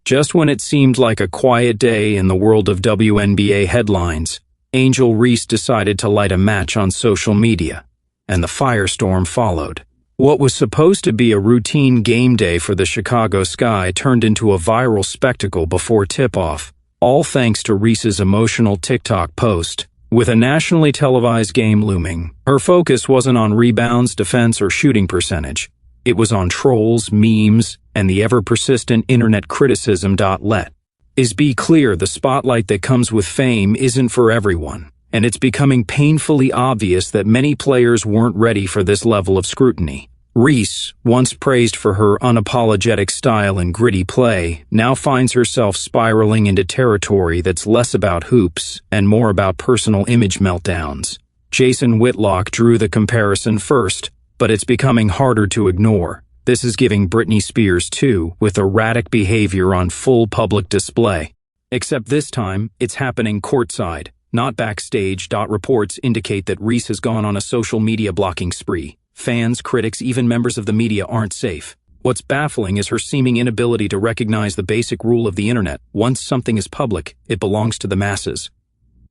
Just when it seemed like a quiet day in the world of WNBA headlines, Angel Reese decided to light a match on social media, and the firestorm followed. What was supposed to be a routine game day for the Chicago Sky turned into a viral spectacle before tip-off, all thanks to Reese's emotional TikTok post. With a nationally televised game looming, her focus wasn't on rebounds, defense, or shooting percentage. It was on trolls, memes, and the ever-persistent internet criticism. Let us be clear, the spotlight that comes with fame isn't for everyone, and it's becoming painfully obvious that many players weren't ready for this level of scrutiny. Reese, once praised for her unapologetic style and gritty play, now finds herself spiraling into territory that's less about hoops and more about personal image meltdowns. Jason Whitlock drew the comparison first, but it's becoming harder to ignore. This is giving Britney Spears too, with erratic behavior on full public display. Except this time, it's happening courtside, not backstage. Reports indicate that Reese has gone on a social media blocking spree. Fans, critics, even members of the media aren't safe. What's baffling is her seeming inability to recognize the basic rule of the internet. Once something is public, it belongs to the masses.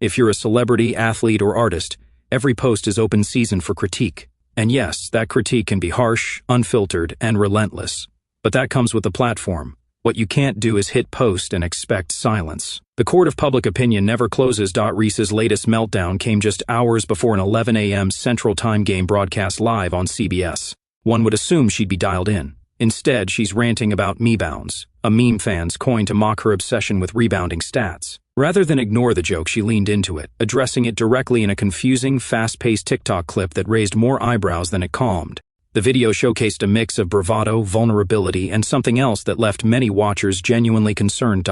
If you're a celebrity, athlete, or artist, every post is open season for critique. And yes, that critique can be harsh, unfiltered, and relentless. But that comes with the platform. What you can't do is hit post and expect silence. The court of public opinion never closes. Reese's latest meltdown came just hours before an 11 a.m. Central Time game broadcast live on CBS. One would assume she'd be dialed in. Instead, she's ranting about mebounds, a meme fans coined to mock her obsession with rebounding stats. Rather than ignore the joke, she leaned into it, addressing it directly in a confusing, fast-paced TikTok clip that raised more eyebrows than it calmed. The video showcased a mix of bravado, vulnerability, and something else that left many watchers genuinely concerned.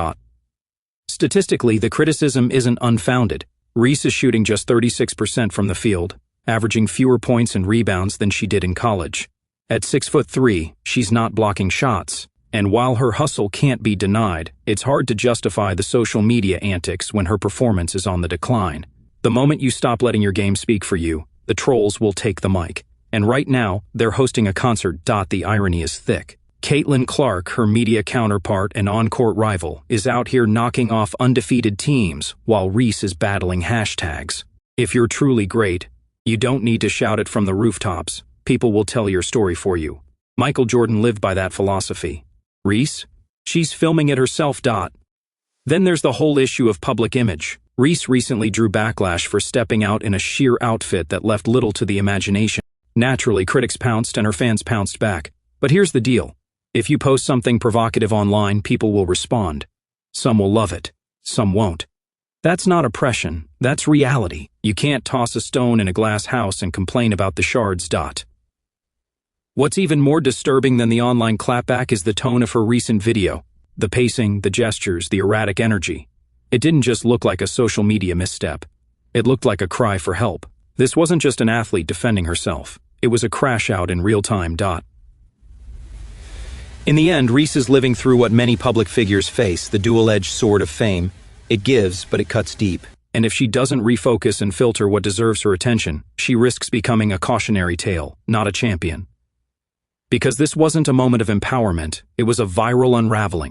Statistically, the criticism isn't unfounded. Reese is shooting just 36% from the field, averaging fewer points and rebounds than she did in college. At 6'3", she's not blocking shots. And while her hustle can't be denied, it's hard to justify the social media antics when her performance is on the decline. The moment you stop letting your game speak for you, the trolls will take the mic. And right now, they're hosting a concert. The irony is thick. Caitlin Clark, her media counterpart and on-court rival, is out here knocking off undefeated teams, while Reese is battling hashtags. If you're truly great, you don't need to shout it from the rooftops. People will tell your story for you. Michael Jordan lived by that philosophy. Reese? She's filming it herself. Then there's the whole issue of public image. Reese recently drew backlash for stepping out in a sheer outfit that left little to the imagination. Naturally, critics pounced and her fans pounced back. But here's the deal. If you post something provocative online, people will respond. Some will love it. Some won't. That's not oppression. That's reality. You can't toss a stone in a glass house and complain about the shards. What's even more disturbing than the online clapback is the tone of her recent video. The pacing, the gestures, the erratic energy. It didn't just look like a social media misstep. It looked like a cry for help. This wasn't just an athlete defending herself. It was a crash out in real time. In the end, Reese is living through what many public figures face, the dual-edged sword of fame. It gives, but it cuts deep. And if she doesn't refocus and filter what deserves her attention, she risks becoming a cautionary tale, not a champion. Because this wasn't a moment of empowerment, it was a viral unraveling.